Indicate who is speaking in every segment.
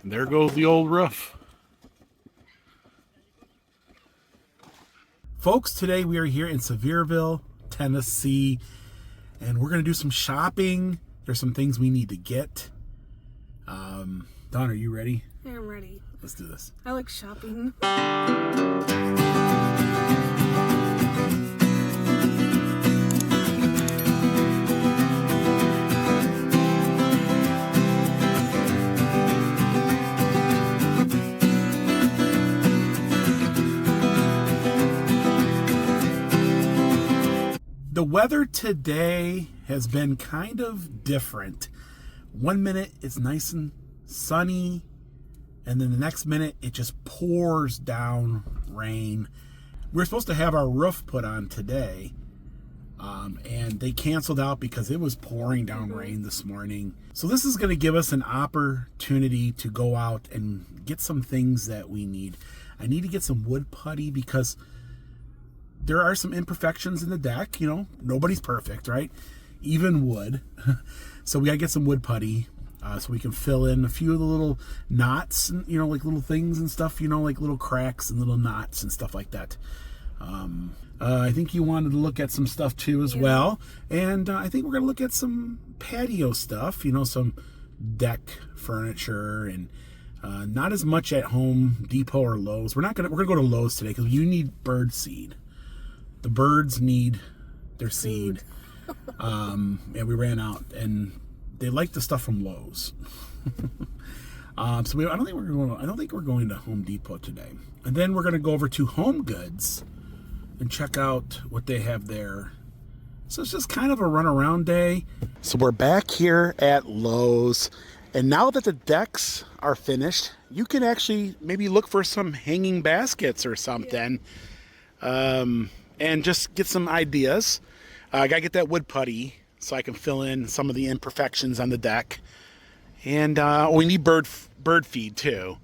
Speaker 1: And there goes the old roof. Folks, today we are here in Sevierville, Tennessee, and we're going to do some shopping. There's some things we need to get. Dawn, are you ready?
Speaker 2: Yeah, I'm ready.
Speaker 1: Let's do this.
Speaker 2: I like shopping.
Speaker 1: The weather today has been kind of different. 1 minute it's nice and sunny, and then the next minute it just pours down rain. We're supposed to have our roof put on today, and they canceled out because it was pouring down rain this morning. So this is going to give us an opportunity to go out and get some things that we need. I need to get some wood putty because there are some imperfections in the deck. You know, nobody's perfect, right? Even wood. So we gotta get some wood putty so we can fill in a few of the little knots, and, you know, like little things and stuff, you know, like little cracks and little knots and stuff like that. I think you wanted to look at some stuff too as well. And I think we're gonna look at some patio stuff, you know, some deck furniture, and not as much at Home Depot or Lowe's. We're gonna go to Lowe's today because you need bird seed. The birds need their seed. And we ran out, and they like the stuff from Lowe's. I don't think we're going to Home Depot today. And then we're going to go over to HomeGoods and check out what they have there. So it's just kind of a runaround day. So we're back here at Lowe's, and now that the decks are finished, you can actually maybe look for some hanging baskets or something. And just get some ideas. I gotta get that wood putty so I can fill in some of the imperfections on the deck. And we need bird feed too.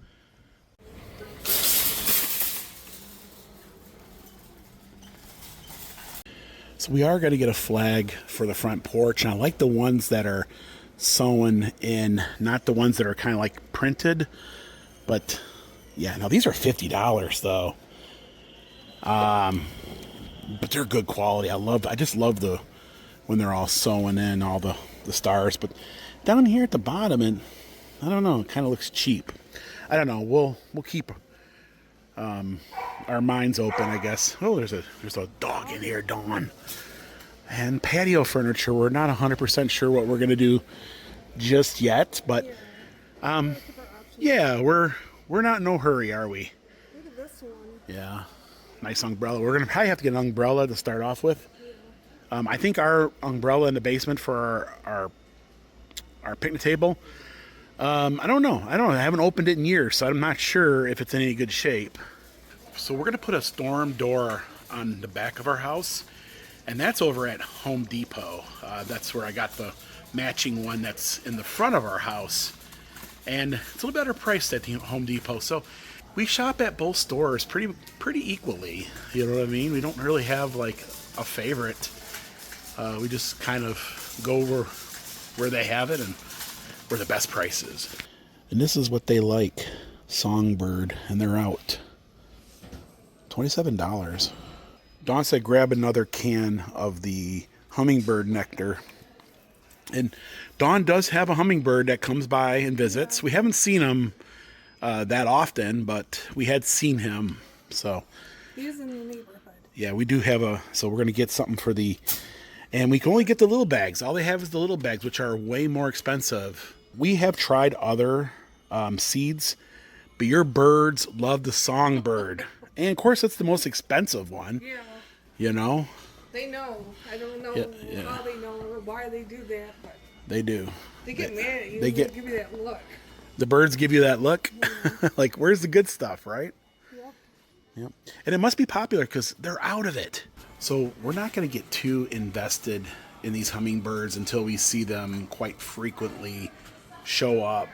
Speaker 1: So we are gonna get a flag for the front porch, and I like the ones that are sewn in, not the ones that are kind of like printed. But yeah, now these are $50 though. But they're good quality. I just love when they're all sewn in, all the stars. But down here at the bottom, and I don't know, it kind of looks cheap. I don't know. We'll keep our minds open, I guess. Oh, there's a dog in here, Dawn. And patio furniture, we're not 100% sure what we're gonna do just yet, but yeah, we're not in no hurry, are we?
Speaker 2: Look at this one.
Speaker 1: Yeah. Nice umbrella. We're going to probably have to get an umbrella to start off with. I think our umbrella in the basement for our picnic table, I don't know. I haven't opened it in years, so I'm not sure if it's in any good shape. So we're going to put a storm door on the back of our house, and that's over at Home Depot. That's where I got the matching one that's in the front of our house. And it's a little better priced at the Home Depot. So we shop at both stores pretty equally. You know what I mean? We don't really have like a favorite. We just kind of go over where they have it and where the best price is. And this is what they like. Songbird, and they're out. $27. Dawn said grab another can of the hummingbird nectar. And Dawn does have a hummingbird that comes by and visits. We haven't seen him that often, but we had seen him. So
Speaker 2: He's in the neighborhood.
Speaker 1: Yeah, we do have so we're going to get something for and we can only get the little bags. All they have is the little bags, which are way more expensive. We have tried other seeds, but your birds love the songbird. And of course, it's the most expensive one.
Speaker 2: Yeah.
Speaker 1: You know?
Speaker 2: They know. I don't know how they know or why they do that, but
Speaker 1: they do.
Speaker 2: They get mad at you.
Speaker 1: They
Speaker 2: Give you that look.
Speaker 1: The birds give you that look. Like, where's the good stuff, right?
Speaker 2: Yep.
Speaker 1: Yep. And it must be popular because they're out of it. So we're not going to get too invested in these hummingbirds until we see them quite frequently show up.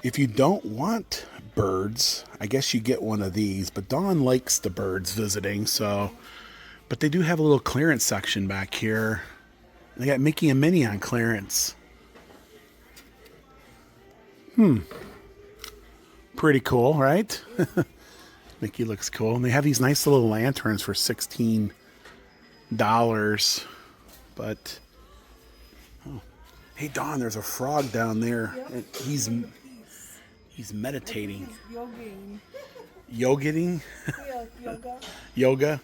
Speaker 1: If you don't want birds, I guess you get one of these. But Dawn likes the birds visiting, so. But they do have a little clearance section back here. They got Mickey and Minnie on clearance. Pretty cool, right? Mickey looks cool. And they have these nice little lanterns for $16. But, oh. Hey, Dawn, there's a frog down there.
Speaker 2: Yep.
Speaker 1: And he's meditating.
Speaker 2: Yogaing.
Speaker 1: Yogating?
Speaker 2: Yeah, yoga.
Speaker 1: Yoga?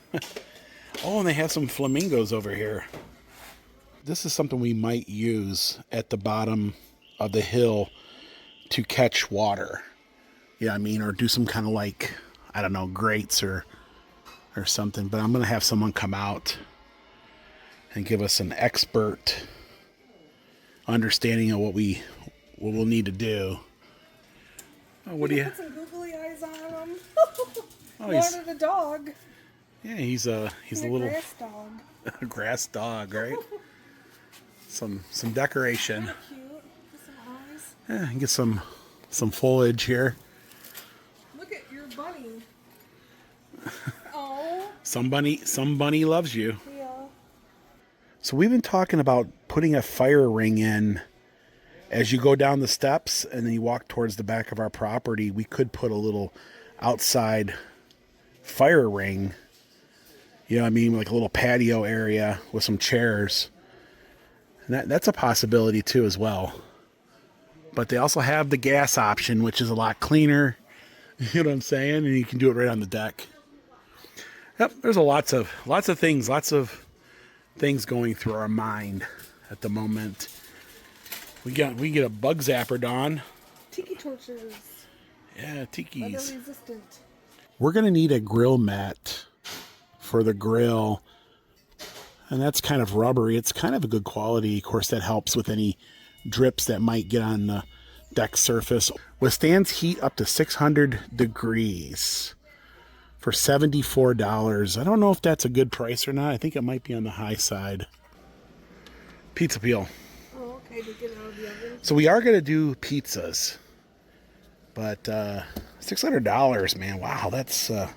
Speaker 1: Oh, and they have some flamingos over here. This is something we might use at the bottom of the hill to catch water. Yeah, I mean, or do some kind of like, I don't know, grates or something. But I'm going to have someone come out and give us an expert understanding of what we'll need to do. Oh, what do you?
Speaker 2: Put some googly eyes on him.
Speaker 1: Oh,
Speaker 2: Water the dog.
Speaker 1: Yeah, he's a little
Speaker 2: grass dog.
Speaker 1: a grass dog, right? Some decoration.
Speaker 2: Cute. With some eyes.
Speaker 1: Yeah, and get some foliage here.
Speaker 2: Look at your bunny. Oh.
Speaker 1: Some bunny loves you.
Speaker 2: Yeah.
Speaker 1: So we've been talking about putting a fire ring in as you go down the steps and then you walk towards the back of our property. We could put a little outside fire ring. You know what I mean? Like a little patio area with some chairs. And that's a possibility too as well. But they also have the gas option, which is a lot cleaner. You know what I'm saying? And you can do it right on the deck. Yep, there's lots of things going through our mind at the moment. We get a bug zapper, Dawn.
Speaker 2: Tiki torches.
Speaker 1: Yeah, tikis.
Speaker 2: Weather resistant.
Speaker 1: We're gonna need a grill mat for the grill. And that's kind of rubbery. It's kind of a good quality. Of course, that helps with any drips that might get on the deck surface. Withstands heat up to 600 degrees for $74. I don't know if that's a good price or not. I think it might be on the high side. Pizza peel.
Speaker 2: Oh, okay, to get out of the oven.
Speaker 1: So we are going to do pizzas. But $600, man. Wow, that's a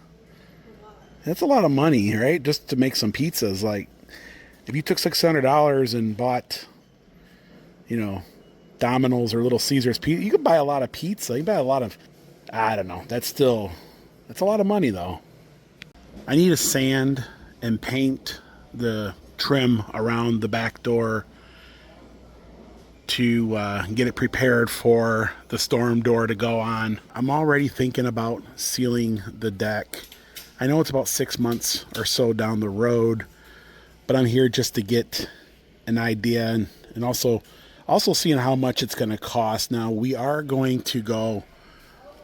Speaker 1: lot of money, right? Just to make some pizzas. Like, if you took $600 and bought, Domino's or Little Caesars pizza, you could buy a lot of pizza. You buy a lot of, I don't know. That's a lot of money, though. I need to sand and paint the trim around the back door to get it prepared for the storm door to go on. I'm already thinking about sealing the deck. I know it's about 6 months or so down the road, but I'm here just to get an idea and also seeing how much it's going to cost. Now, we are going to go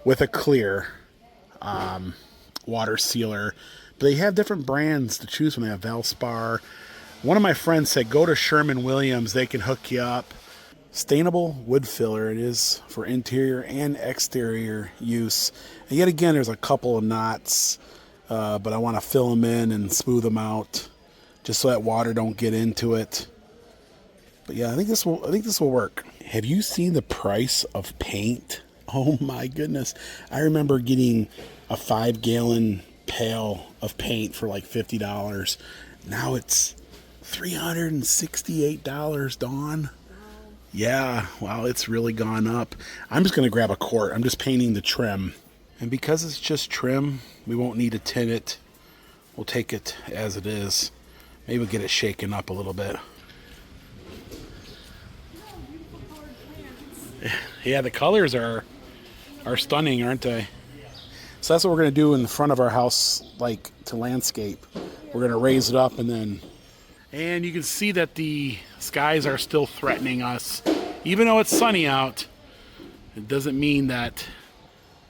Speaker 1: with a clear water sealer, but they have different brands to choose from. They have Valspar. One of my friends said, go to Sherman-Williams. They can hook you up. Sustainable wood filler. It is for interior and exterior use. And yet again, there's a couple of knots, but I want to fill them in and smooth them out just so that water don't get into it. But yeah, I think this will work. Have you seen the price of paint? Oh my goodness. I remember getting a 5-gallon pail of paint for like $50. Now it's $368, Dawn. Yeah, wow, it's really gone up. I'm just going to grab a quart. I'm just painting the trim. And because it's just trim, we won't need to tint it. We'll take it as it is. Maybe we'll get it shaken up a little bit. Yeah, the colors are stunning, aren't they? So that's what we're going to do in the front of our house, like to landscape. We're going to raise it up and you can see that the skies are still threatening us. Even though it's sunny out, it doesn't mean that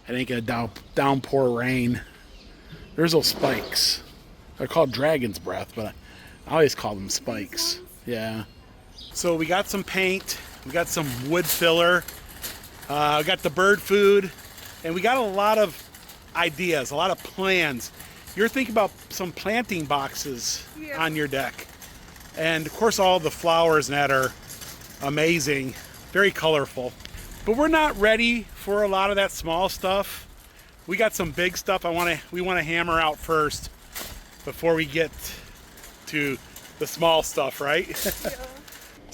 Speaker 1: it ain't going to downpour rain. There's those spikes. They're called dragon's breath, but I always call them spikes. Yeah. So we got some paint. We got some wood filler. We got the bird food. And we got a lot of ideas, a lot of plans. You're thinking about some planting boxes on your deck. And of course all the flowers that are amazing, very colorful. But we're not ready for a lot of that small stuff. We got some big stuff we want to hammer out first before we get to the small stuff, right? Yeah.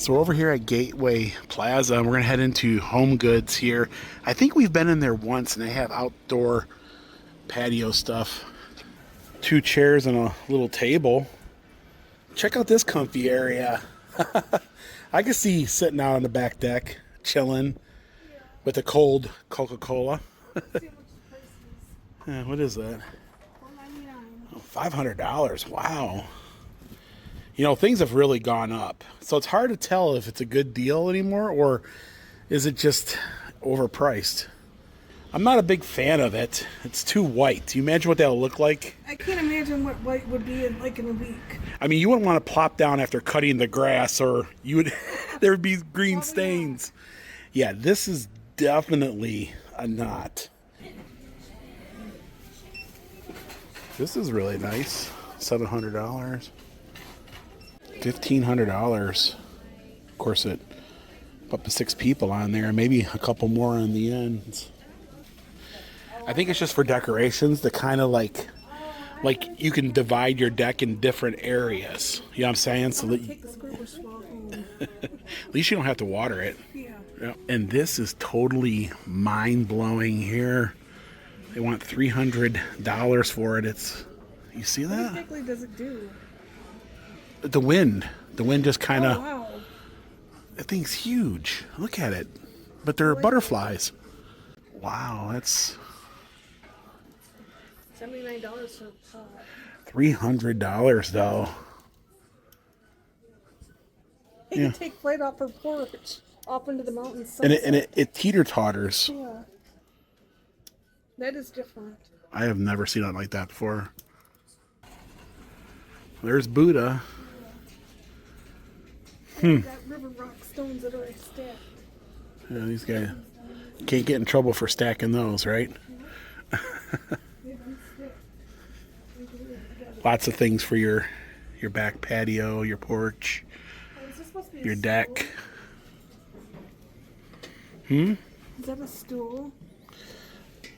Speaker 1: So we're over here at Gateway Plaza, and we're gonna head into HomeGoods here. I think we've been in there once, and they have outdoor patio stuff. 2 chairs and a little table. Check out this comfy area. I can see sitting out on the back deck, chilling with a cold Coca-Cola. Yeah, what is that? Oh, $500. Wow. You know, things have really gone up. So it's hard to tell if it's a good deal anymore or is it just overpriced. I'm not a big fan of it. It's too white. Do you imagine what that'll look like?
Speaker 2: I can't imagine what white would be in like in a week.
Speaker 1: I mean, you wouldn't want to plop down after cutting the grass, or you would there would be green
Speaker 2: Probably
Speaker 1: stains. Yeah, this is definitely a knot. This is really nice. $700. $1,500. Of course, it up to 6 people on there, maybe a couple more on the ends. I think it's just for decorations, to kind of like you can divide your deck in different areas. You know what I'm saying? So that
Speaker 2: Take the squirter swab home.
Speaker 1: at least you don't have to water it.
Speaker 2: Yeah.
Speaker 1: Yeah. And this is totally mind-blowing here. They want $300 for it. It's, you see
Speaker 2: What
Speaker 1: that?
Speaker 2: exactly does it do?
Speaker 1: The wind just kind of,
Speaker 2: Oh, wow.
Speaker 1: that thing's huge. Look at it. But they're butterflies. Wow, that's
Speaker 2: $79 for
Speaker 1: $300 though.
Speaker 2: They can take flight off her porch, off into the mountains.
Speaker 1: And it teeter-totters.
Speaker 2: Yeah. That is different.
Speaker 1: I have never seen it like that before. There's Buddha.
Speaker 2: Got river rock stones that are stacked.
Speaker 1: Yeah, these guys can't get in trouble for stacking those, right? Lots of things for your back patio, your porch, your deck.
Speaker 2: Is that a stool?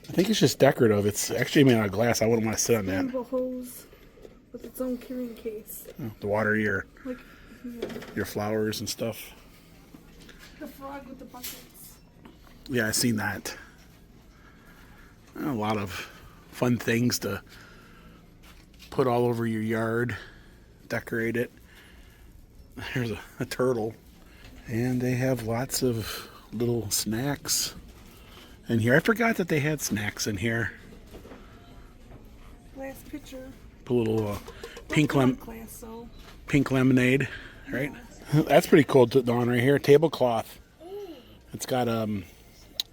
Speaker 1: I think it's just decorative. It's actually made out of glass. I wouldn't want to sit on that.
Speaker 2: Rainbow hose with its own carrying case.
Speaker 1: To water your
Speaker 2: Like
Speaker 1: flowers and stuff.
Speaker 2: the frog with the buckets.
Speaker 1: Yeah, I've seen that. A lot of fun things to put all over your yard, decorate it. There's a turtle. And they have lots of little snacks in here. I forgot that they had snacks in here.
Speaker 2: Last picture.
Speaker 1: Put a little
Speaker 2: Pink
Speaker 1: lemonade, right? That's pretty cool, Dawn, right here. Tablecloth. It's got,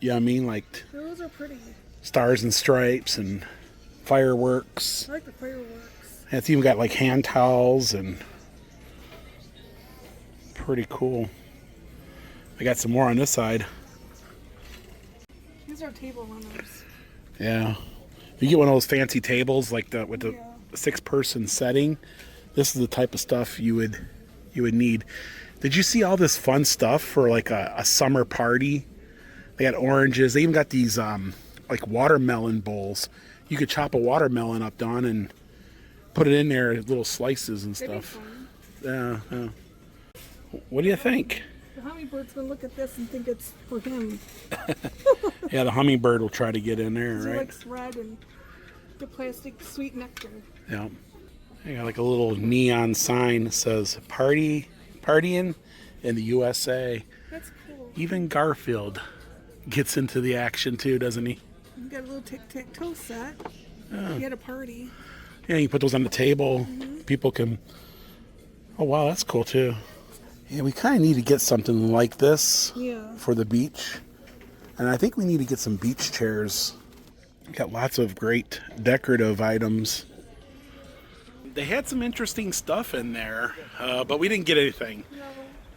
Speaker 1: yeah, I mean, like
Speaker 2: Those are pretty.
Speaker 1: stars and stripes and fireworks.
Speaker 2: I like the fireworks.
Speaker 1: And it's even got like hand towels and pretty cool. I got some more on this side.
Speaker 2: These are table runners.
Speaker 1: Yeah. You get one of those fancy tables like the with the 6-person setting. This is the type of stuff you would need. Did you see all this fun stuff for like a summer party? They got oranges. They even got these like watermelon bowls. You could chop a watermelon up, Dawn, and put it in there, little slices and stuff. Yeah. What do you think?
Speaker 2: The hummingbird's gonna look at this and think it's for him.
Speaker 1: Yeah, the hummingbird will try to get in there,
Speaker 2: He
Speaker 1: right?
Speaker 2: likes red and the plastic sweet nectar.
Speaker 1: Yeah. They got like a little neon sign that says partying in the USA.
Speaker 2: That's cool.
Speaker 1: Even Garfield gets into the action too, doesn't he?
Speaker 2: You got a little tic-tac-toe set. He had a party.
Speaker 1: Yeah, you put those on the table. People can. Oh wow, that's cool too. Yeah, we kind of need to get something like this for the beach, and I think we need to get some beach chairs. Got lots of great decorative items. They had some interesting stuff in there, but we didn't get anything.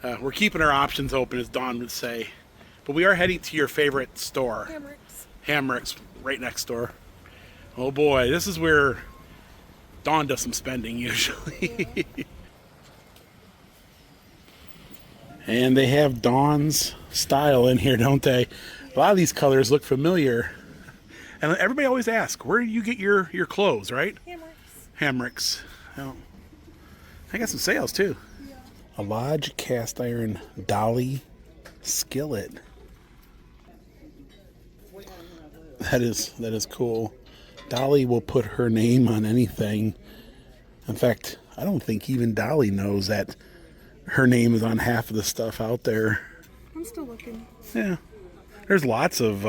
Speaker 1: We're keeping our options open, as Dawn would say. But we are heading to your favorite store. Hamrick's, right next door. Oh boy, this is where Dawn does some spending usually. And they have Dawn's style in here, don't they? A lot of these colors look familiar. And everybody always asks, where do you get your clothes, right?
Speaker 2: Hamricks.
Speaker 1: Hamrick's. Oh. I got some sales too.
Speaker 2: Yeah.
Speaker 1: A Lodge cast iron dolly skillet. That is cool. Dolly will put her name on anything. In fact, I don't think even Dolly knows that her name is on half of the stuff out there.
Speaker 2: I'm still looking.
Speaker 1: Yeah. There's lots of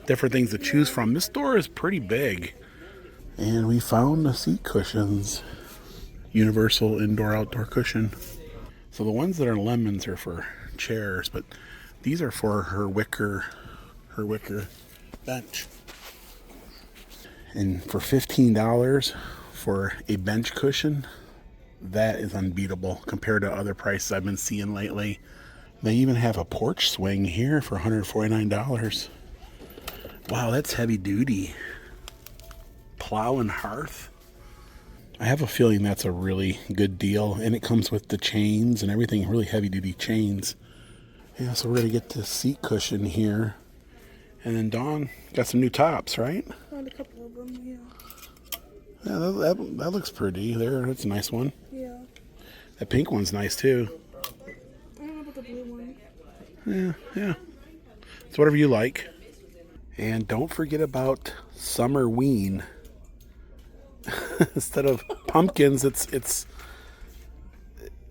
Speaker 1: different things to choose from. This store is pretty big. And we found the seat cushions. Universal indoor-outdoor cushion. So the ones that are lemons are for chairs, but these are for her wicker bench. And for $15 for a bench cushion, that is unbeatable compared to other prices I've been seeing lately. They even have a porch swing here for $149. Wow, that's heavy duty. Plow and hearth. I have a feeling that's a really good deal, and it comes with the chains and everything, really heavy duty chains. Yeah, so we're gonna get the seat cushion here. And then Dawn got some new tops, right?
Speaker 2: Found a couple of them, yeah.
Speaker 1: Yeah, that looks pretty there. That's a nice one.
Speaker 2: Yeah.
Speaker 1: That pink one's nice too.
Speaker 2: I don't know about the blue one.
Speaker 1: Yeah. It's whatever you like. And don't forget about summer ween. Instead of pumpkins, it's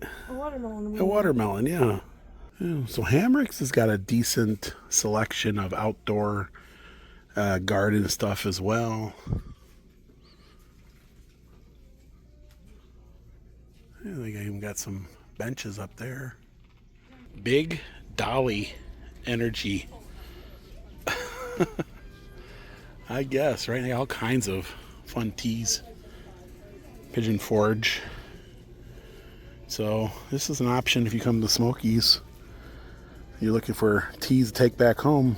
Speaker 2: A watermelon.
Speaker 1: a watermelon, yeah. So Hamrick's has got a decent selection of outdoor garden stuff as well. Yeah, they even got some benches up there. Big Dolly energy. I guess, right? They got all kinds of fun teas. Pigeon Forge. So this is an option if you come to Smokies. You're looking for teas to take back home.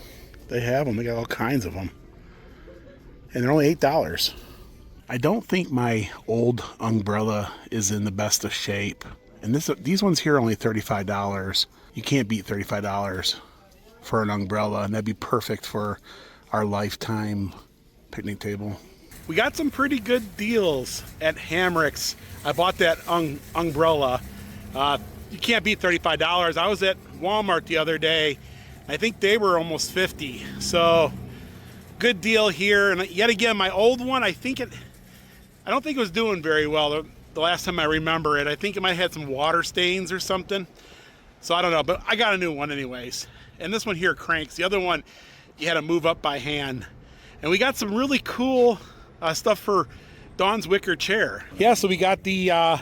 Speaker 1: They have them. They got all kinds of them. And they're only $8. I don't think my old umbrella is in the best of shape. And these ones here are only $35. You can't beat $35 for an umbrella. And that'd be perfect for our lifetime picnic table. We got some pretty good deals at Hamrick's. I bought that umbrella. You can't beat $35. I was at Walmart the other day. I think they were almost $50. So good deal here. And yet again, my old one, I don't think it was doing very well the last time I remember it. I think it might have had some water stains or something. So I don't know, but I got a new one anyways. And this one here cranks. The other one, you had to move up by hand. And we got some really cool stuff for Dawn's wicker chair. Yeah, so we got the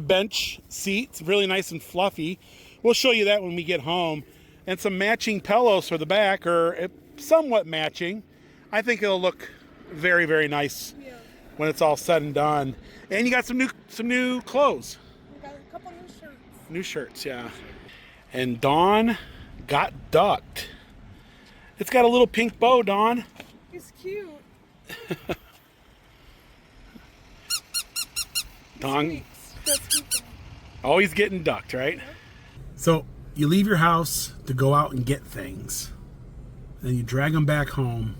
Speaker 1: bench seats, really nice and fluffy. We'll show you that when we get home. And some matching pillows for the back, or somewhat matching. I think it'll look very, very nice when it's all said and done. And you got some new clothes.
Speaker 2: We got a couple new shirts.
Speaker 1: New shirts, yeah. And Dawn got ducked. It's got a little pink bow, Dawn.
Speaker 2: He's cute.
Speaker 1: Dawn. Always getting ducked, right? So you leave your house to go out and get things. Then you drag them back home.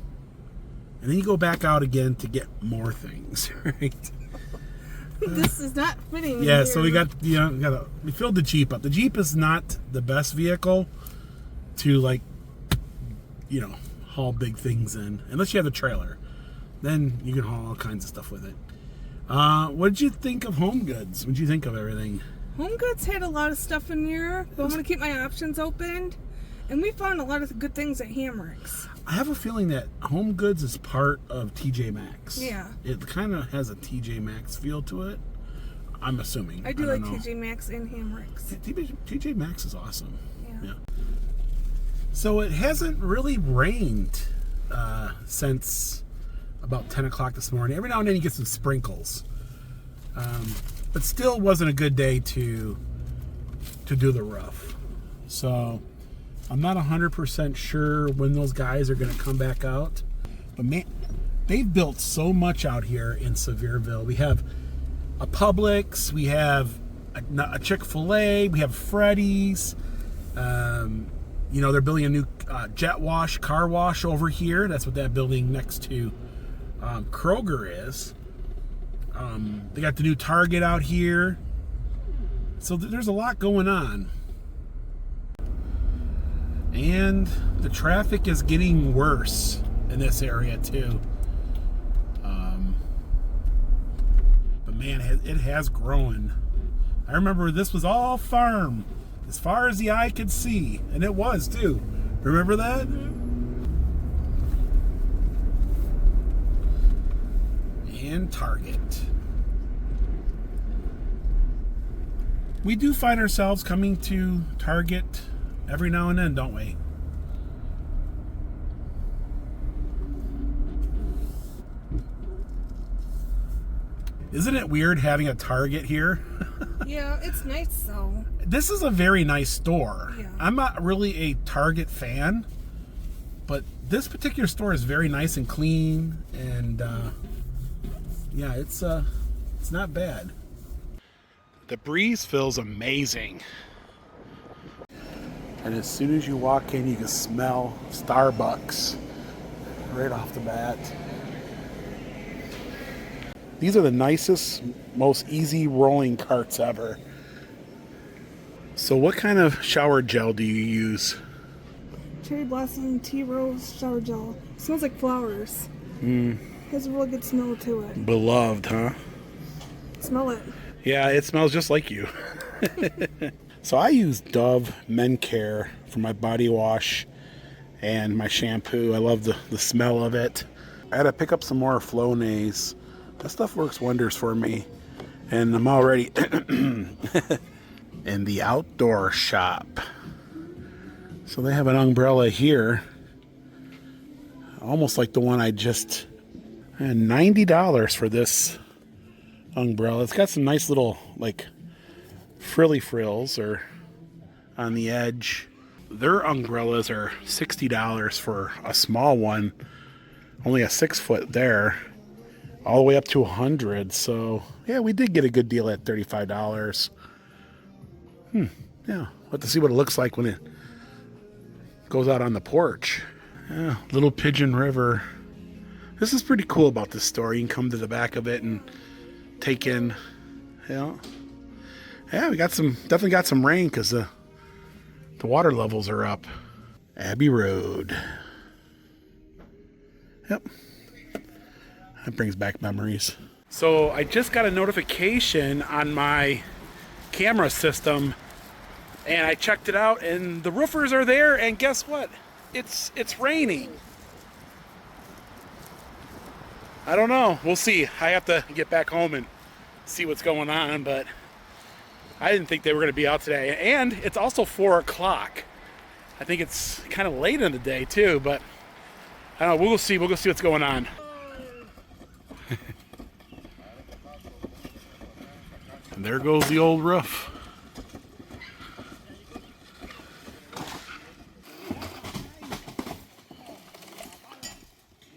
Speaker 1: And then you go back out again to get more things, right?
Speaker 2: This is not fitting.
Speaker 1: Yeah,
Speaker 2: here.
Speaker 1: so we filled the Jeep up. The Jeep is not the best vehicle to haul big things in, unless you have a trailer. Then you can haul all kinds of stuff with it. What did you think of HomeGoods? What did you think of everything?
Speaker 2: HomeGoods had a lot of stuff in here, but I'm going to keep my options open. And we found a lot of good things at Hamrick's.
Speaker 1: I have a feeling that HomeGoods is part of TJ Maxx.
Speaker 2: Yeah.
Speaker 1: It kind of has a TJ Maxx feel to it. I'm assuming.
Speaker 2: I do like TJ Maxx and Hamrick's.
Speaker 1: TJ Maxx is awesome. Yeah. So it hasn't really rained since about 10 o'clock this morning. Every now and then you get some sprinkles. But still wasn't a good day to do the roof. So I'm not 100% sure when those guys are going to come back out. But man, they've built so much out here in Sevierville. We have a Publix, we have a Chick-fil-A, we have Freddy's. They're building a new car wash over here. That's what that building next to Kroger is. They got the new Target out here. So there's a lot going on. And the traffic is getting worse in this area too. But man, it has grown. I remember this was all farm as far as the eye could see, and it was too. Remember that? And Target. We do find ourselves coming to Target every now and then, don't we? Isn't it weird having a Target here?
Speaker 2: Yeah, it's nice though.
Speaker 1: This is a very nice store.
Speaker 2: Yeah.
Speaker 1: I'm not really a Target fan, but this particular store is very nice and clean, and yeah, it's not bad. The breeze feels amazing. And as soon as you walk in, you can smell Starbucks right off the bat. These are the nicest, most easy rolling carts ever. So what kind of shower gel do you use?
Speaker 2: Cherry Blossom Tea Rose Shower Gel. Smells like flowers. Has a really good smell to it.
Speaker 1: Beloved, huh?
Speaker 2: Smell it.
Speaker 1: Yeah, it smells just like you. So I use Dove Men Care for my body wash and my shampoo. I love the smell of it. I had to pick up some more Flonase. That stuff works wonders for me. And I'm already in the outdoor shop. So they have an umbrella here. Almost like the one I just... And $90 for this umbrella. It's got some nice little, like, frilly frills or on the edge. Their umbrellas are $60 for a small one. Only a 6-foot there. All the way up to $100. So, yeah, we did get a good deal at $35. Yeah, we'll have to see what it looks like when it goes out on the porch. Yeah, Little Pigeon River. This is pretty cool about this store. You can come to the back of it and take in, yeah, we got definitely got some rain because the water levels are up. Abbey Road. Yep. That brings back memories. So I just got a notification on my camera system, and I checked it out, and the roofers are there, and guess what? It's raining. I don't know. We'll see. I have to get back home and see what's going on, but I didn't think they were going to be out today. And it's also 4 o'clock. I think it's kind of late in the day too, but I don't know. We'll see. We'll go see what's going on. And there goes the old roof.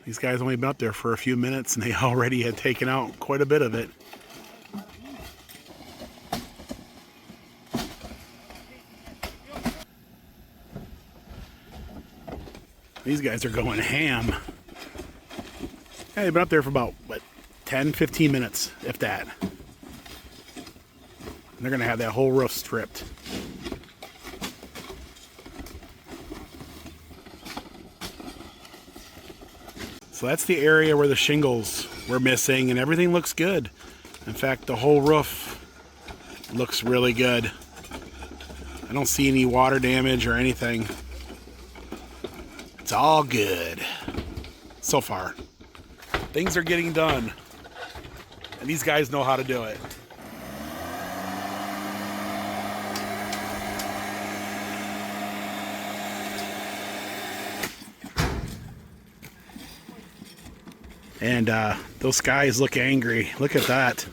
Speaker 1: These guys only been up there for a few minutes and they already had taken out quite a bit of it. These guys are going ham. Yeah, they've been up there for about, 10, 15 minutes, if that. And they're going to have that whole roof stripped. So that's the area where the shingles were missing, and everything looks good. In fact, the whole roof looks really good. I don't see any water damage or anything. It's all good so far. Things are getting done, and these guys know how to do it. And those guys look angry. Look at that.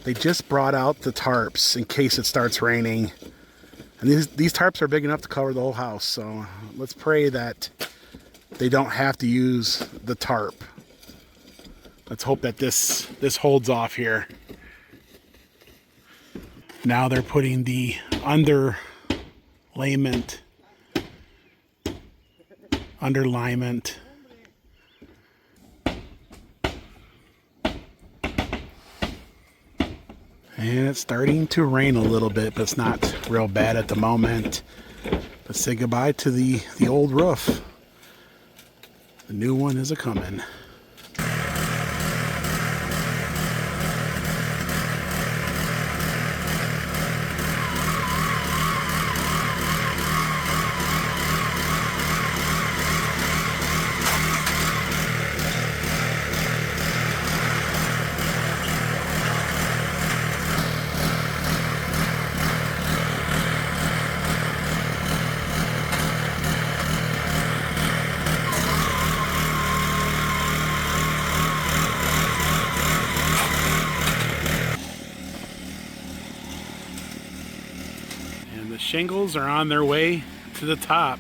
Speaker 1: They just brought out the tarps in case it starts raining. And these tarps are big enough to cover the whole house. So let's pray that they don't have to use the tarp. Let's hope that this holds off here. Now they're putting the underlayment. it's starting to rain a little bit, but it's not real bad at the moment. But say goodbye to the old roof. The new one is a-coming. The shingles are on their way to the top.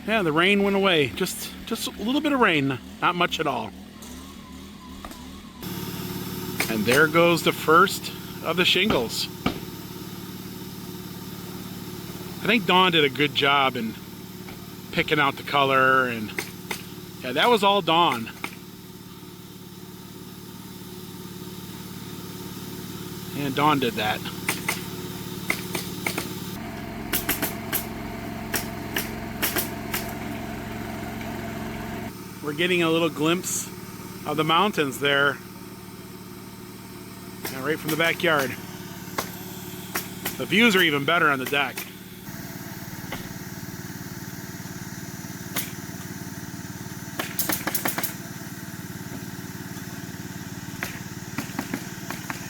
Speaker 1: Yeah, the rain went away. Just a little bit of rain, not much at all. And there goes the first of the shingles. I think Dawn did a good job in picking out the color, and yeah, that was all Dawn. And Dawn did that. We're getting a little glimpse of the mountains there. Yeah, right from the backyard. The views are even better on the deck.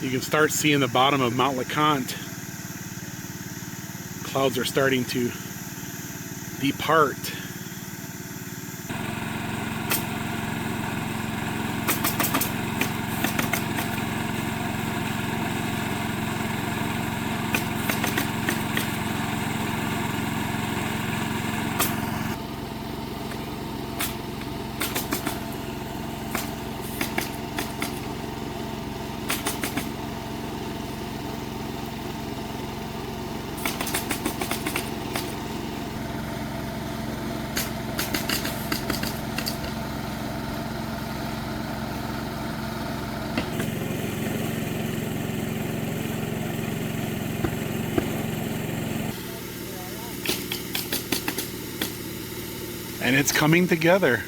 Speaker 1: You can start seeing the bottom of Mount LeConte. Clouds are starting to depart. And it's coming together.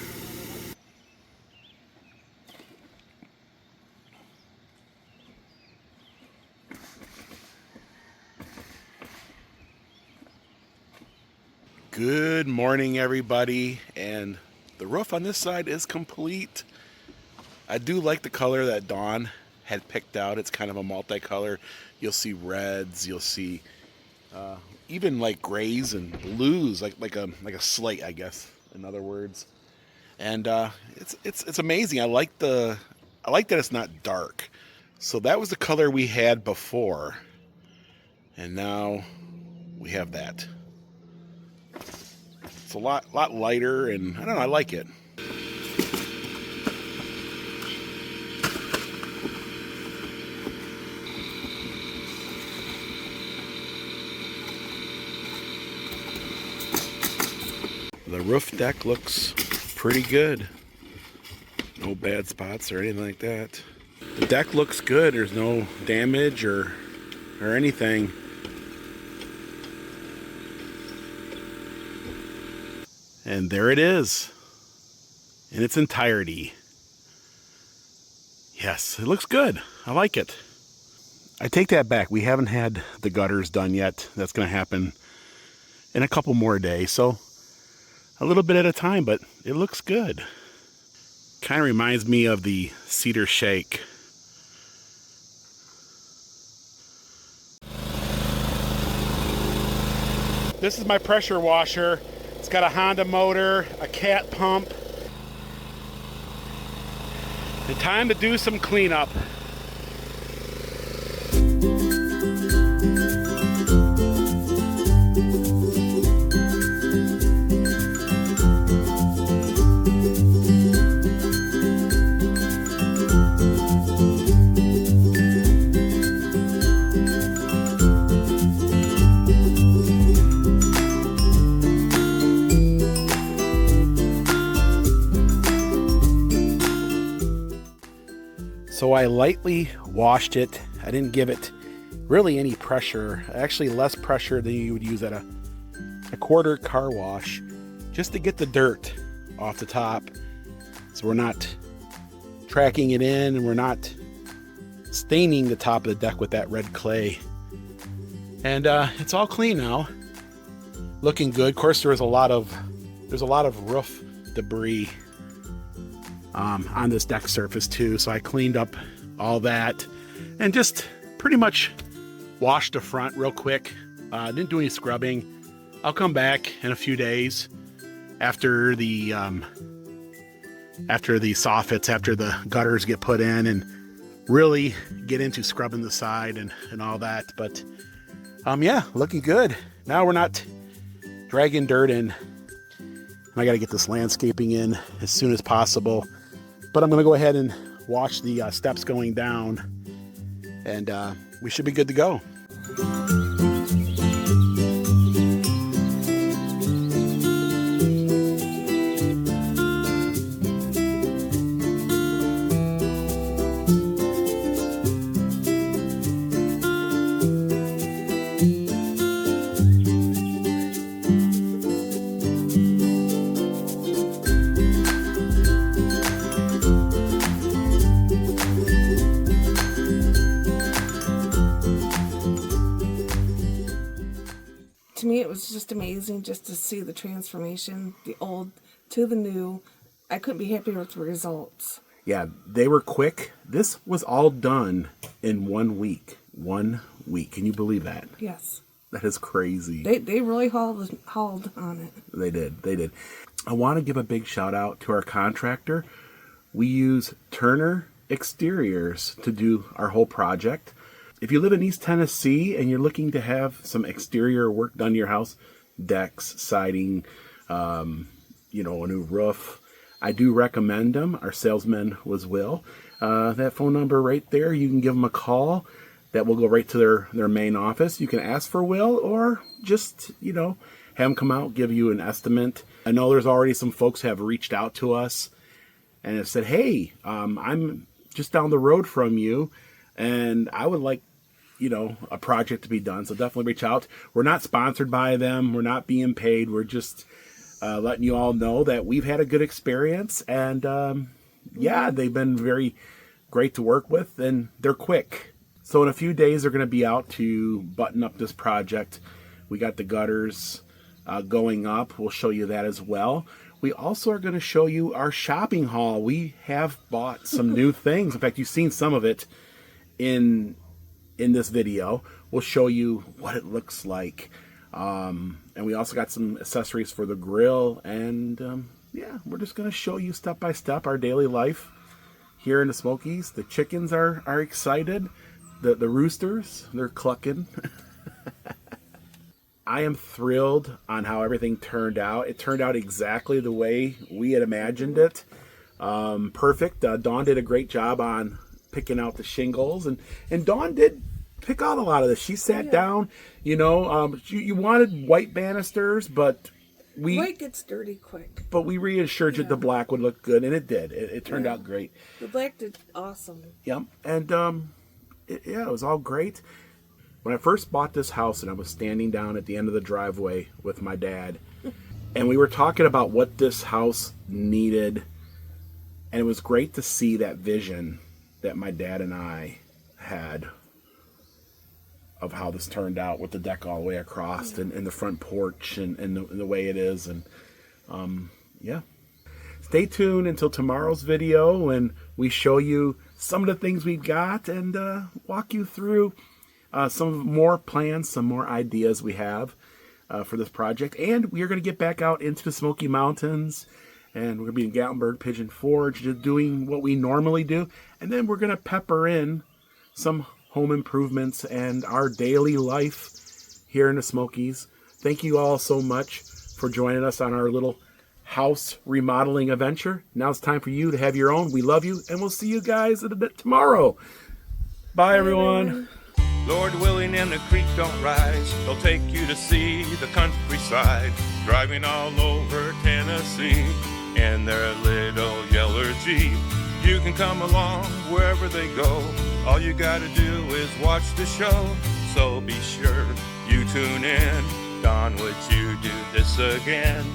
Speaker 1: Good morning, everybody. And the roof on this side is complete. I do like the color that Dawn had picked out. It's kind of a multicolor. You'll see reds, you'll see even like grays and blues, like a slate, I guess, in other words. And it's amazing. I like that it's not dark. So that was the color we had before, and now we have that. It's a lot lighter, and I don't know, I like it. The roof deck looks pretty good. No bad spots or anything like that. The deck looks good. There's no damage or anything. And there it is in its entirety. Yes, it looks good. I like it. I take that back. We haven't had the gutters done yet. That's going to happen in a couple more days. So a little bit at a time, but it looks good. Kind of reminds me of the Cedar Shake. This is my pressure washer. It's got a Honda motor, a cat pump. And time to do some cleanup. So I lightly washed it I didn't give it really any pressure, actually less pressure than you would use at a quarter car wash, just to get the dirt off the top, so we're not tracking it in and we're not staining the top of the deck with that red clay. And it's all clean now, looking good. Of course, there's a lot of roof debris on this deck surface too, so I cleaned up all that and just pretty much washed the front real quick. Didn't do any scrubbing. I'll come back in a few days after the soffits, after the gutters get put in, and really get into scrubbing the side and all that. But yeah, looking good. Now we're not dragging dirt in. I got to get this landscaping in as soon as possible. But I'm going to go ahead and wash the steps going down, and we should be good to go.
Speaker 2: To me, it was just amazing just to see the transformation, the old to the new. I couldn't be happier with the results.
Speaker 1: Yeah, they were quick. This was all done in 1 week. 1 week. Can you believe that?
Speaker 2: Yes.
Speaker 1: That is crazy.
Speaker 2: They really hauled on it.
Speaker 1: They did. I want to give a big shout out to our contractor. We use Turner Exteriors to do our whole project. If you live in East Tennessee and you're looking to have some exterior work done to your house, decks, siding, a new roof, I do recommend them. Our salesman was Will. That phone number right there, you can give them a call. That will go right to their main office. You can ask for Will, or just, have him come out, give you an estimate. I know there's already some folks who have reached out to us and have said, hey, I'm just down the road from you, and I would like, a project to be done. So definitely reach out. We're not sponsored by them. We're not being paid. We're just letting you all know that we've had a good experience. And they've been very great to work with, and they're quick. So in a few days, they're going to be out to button up this project. We got the gutters going up. We'll show you that as well. We also are going to show you our shopping haul. We have bought some new things. In fact, you've seen some of it in this video. We'll show you what it looks like. And we also got some accessories for the grill. And we're just going to show you step by step our daily life here in the Smokies. The chickens are excited. The roosters, they're clucking. I am thrilled on how everything turned out. It turned out exactly the way we had imagined it. Perfect. Dawn did a great job on picking out the shingles, and Dawn did pick out a lot of this. She sat down, you wanted white banisters, but
Speaker 2: white gets dirty quick.
Speaker 1: But we reassured you the black would look good, and it did. It turned out great.
Speaker 2: The black did awesome.
Speaker 1: Yep. And it was all great. When I first bought this house, and I was standing down at the end of the driveway with my dad, and we were talking about what this house needed, and it was great to see that vision that my dad and I had of how this turned out with the deck all the way across and the front porch and the way it is. And stay tuned until tomorrow's video when we show you some of the things we've got and walk you through some more plans, some more ideas we have for this project. And we are going to get back out into the Smoky Mountains, and we're going to be in Gatlinburg, Pigeon Forge, just doing what we normally do. And then we're going to pepper in some home improvements and our daily life here in the Smokies. Thank you all so much for joining us on our little house remodeling adventure. Now it's time for you to have your own. We love you, and we'll see you guys in a bit tomorrow. Bye, everyone.
Speaker 3: Lord willing and the creek don't rise, they'll take you to see the countryside, driving all over Tennessee in their little yeller Jeep. You can come along wherever they go, All you gotta do is watch the show, so be sure you tune in. Don, would you do this again?